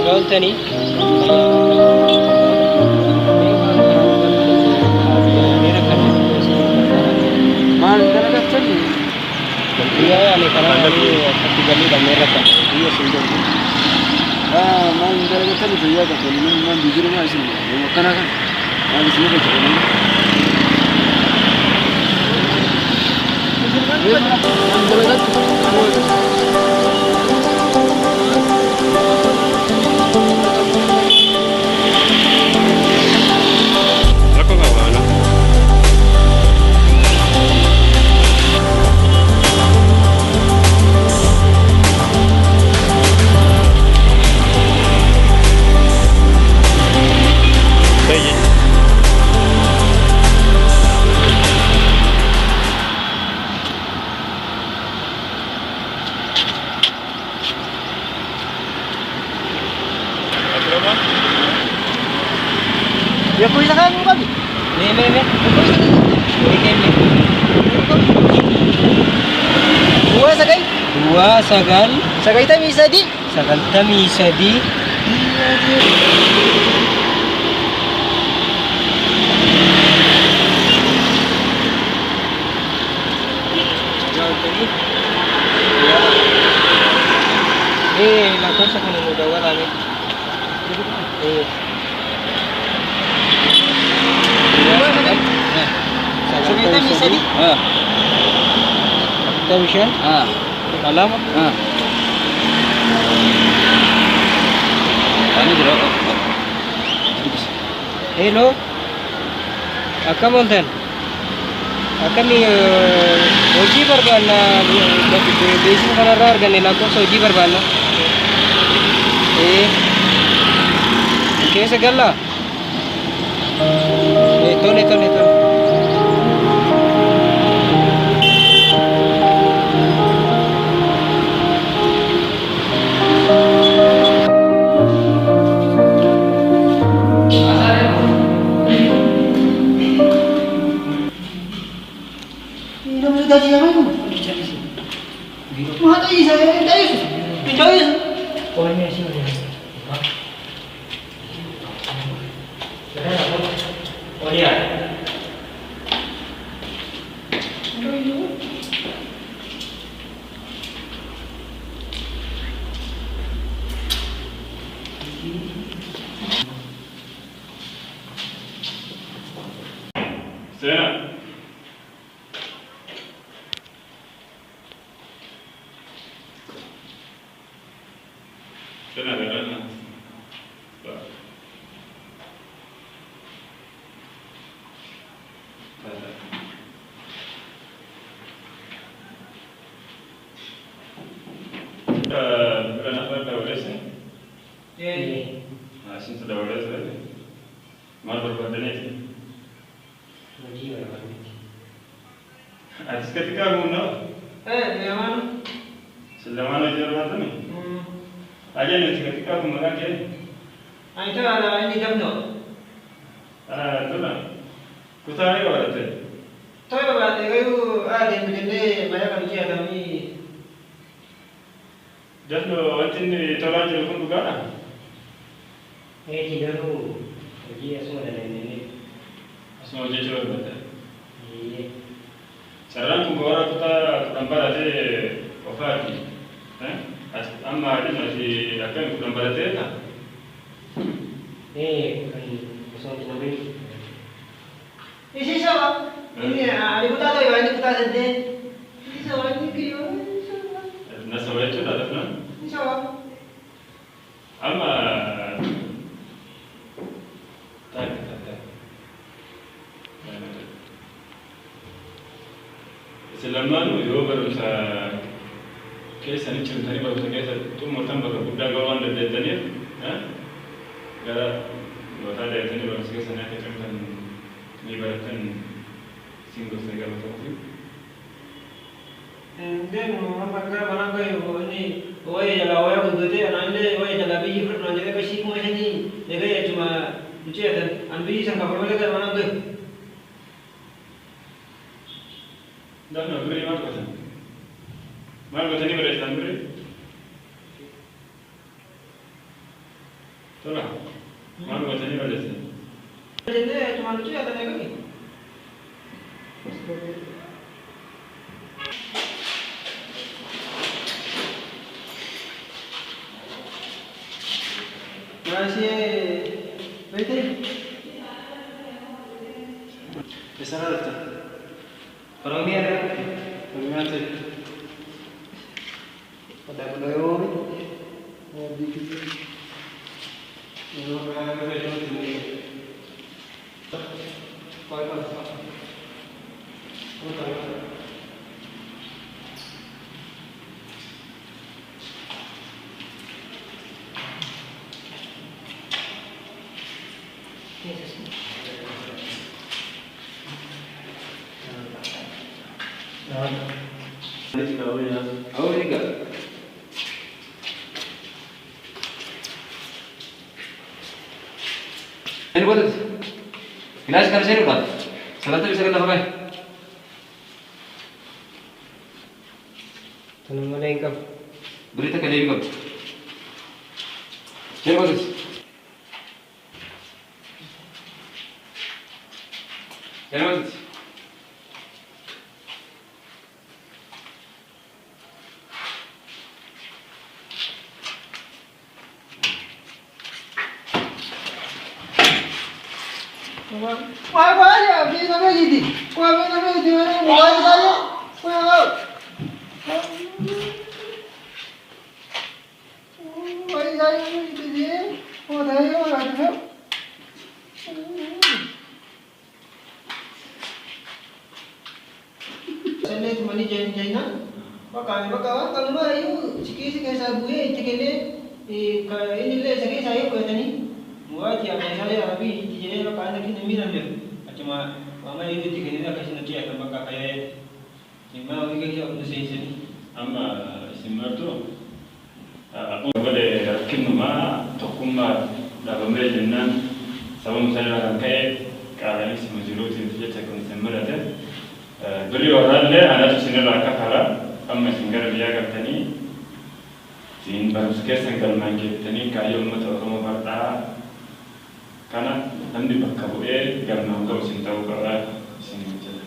Gaultanii maal dalagattan guyyaa ani karaa akkatti galii dhamee rakkan biyya sun jirtu. maal dalagattan guyyaa tokko maal bijiru maal isin akkana kan maal isin hojjetanii ya puisa kan kami Me. dua sagai Dua sagal sagai tami sadi sagaltamii sadii lakkoofsa kana nu dawwalaame. sagaltamii sadi sagaltamii shan qalama hello akkam ooltan akkamii hojii barbaanna beeksisa kanarraa arganne lakkoofsa hojii barbaanna keessa gallaa tole gaji apa itu? Mata ini saya itu. Oh ini sih udah. Oh iya. Serena. Serena. Anak berapa sih? Asin sudah berapa sih? Mal berapa ini? Atas ketika aku nak, Memang. selama mana jalan mana ni? Aja ni ketika aku makan je. Itu ada ini jam tu. Tu lah. Kusari apa tu? Tahu apa? Itu ada yang begini banyak kali dia kami. Just wantin ni tolan je pun bukan? Tidak lu. Hojii asuma dalaganii. Semua je cuba betul. Iya. Sekarang aku orang kita tanpa ada offer ni. Amma ada masih akan tanpa ada tak? Kan kosong nabi. Isi siapa? Ini ada kita tahu ini kita sedih. Ini siapa ini kyo? Nasa boleh cuba tak nak? Ini siapa? Amma tak. Selama tu baru saya kesan cerita ni baru saya tu mungkin baru budak kawan dari tadi, gara buat ada tadi baru saya sana cerita ni barukan single saya kalau tu. Dan apa kerja mana kau ini? Woi jalan woi aku tu nanti woi jalan biji fruit nanti kau sih kau macam ni. Jadi cuma macam ada ambil sangka perlu kerja mana tu? Dan nak beri mana kau? Mana kau ni beri stand beri? Tola. Maal gootanii balleessan? Jennee cuma nuti yaadame kami. Masih betul. Besar ada. Kalau ni ada. Bagaimana sih? Pada pedoyo. Oh, dikit. Ini orang yang betul ini. Kau itu apa? Kau tahu? Oh ini enggak. Ini buat kelas kerja ini buat. Salah tu bisa kena pakai. Tanong mo na yung Berita ke dia kau. Ini bagus. Ini bagus. Wah, ya, ini namanya jadi. Wah, ini namanya di mana? Wah, saya. Wah. Wah, saya ini di. Wah, saya ada. Saya cuma ni jaina. Pakai kalau mah itu sikit saya buat cikgu ini le saya kau tadi. Muat ya saya tapi jadi apa ada kita minum dia. Cuma mama itu cikgu ni kasih nanti akan pakai kayak. Cuma orang kita aku sini. Amma isimar tu. Aku boleh rakin nama tokumma dalam jennan sabun saya rakai kalau ini semua jurut itu je cakap isimar ada. Beri orang le anak tu sini rakat hara. Amma singgah dia katani. Sin baru sekian sengkal mangkit tani kayu umat orang berda. Karena nanti berkabuye gamna kau sintau kala sini je.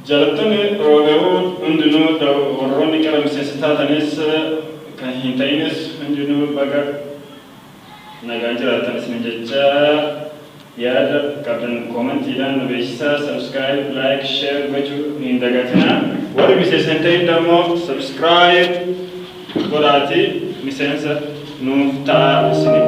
Jalatun rogau undunu tahu orang ni kalau misalnya tanis kahintainis undunu baga naga jalatan sini je. Ya ada kapan komen tidak bisa subscribe like share baju ni dagatnya. Walau misalnya sentai damo subscribe berarti misalnya nufta sini